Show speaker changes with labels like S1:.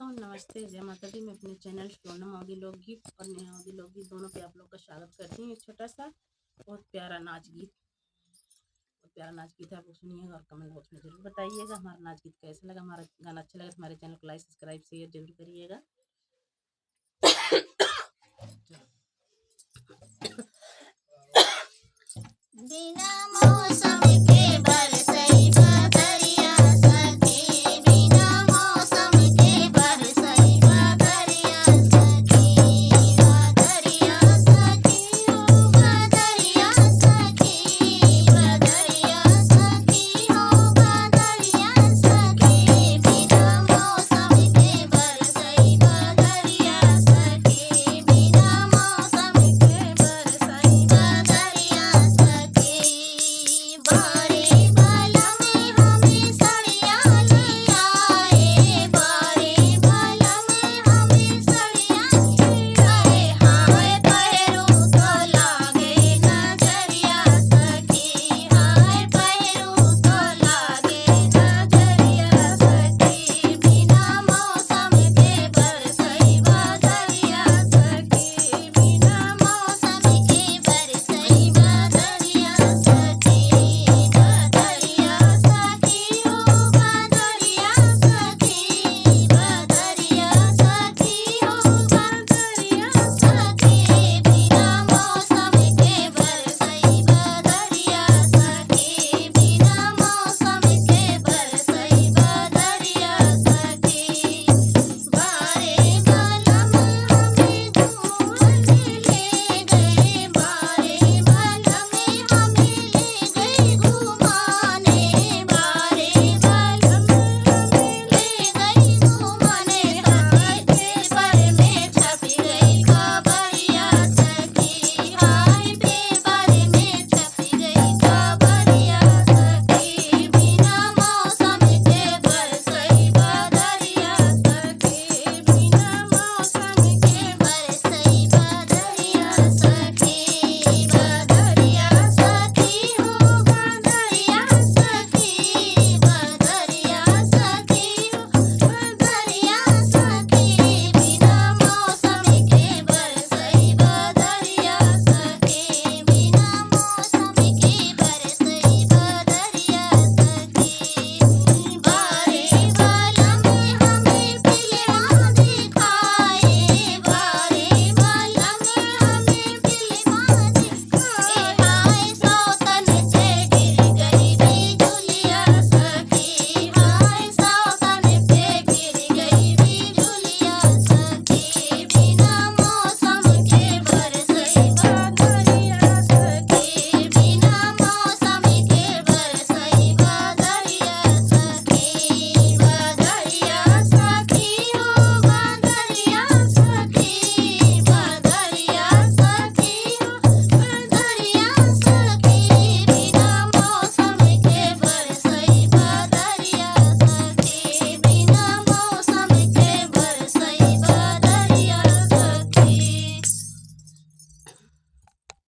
S1: दोस्तों नमस्ते, जय माता दी। मैं अपने चैनल सोनम ऑडी लोकगीत और नेहा ऑडी लोकगीत दोनों पे आप लोग का स्वागत करती हूँ। एक छोटा सा बहुत प्यारा नाच गीत है, आप लोग सुनिएगा और कमेंट बॉक्स में जरूर बताइएगा हमारा नाच गीत कैसा लगा। हमारा गाना अच्छा लगा तो हमारे चैनल को लाइक सब्सक्राइब शेयर जरूर करिएगा।
S2: बिना मौसम के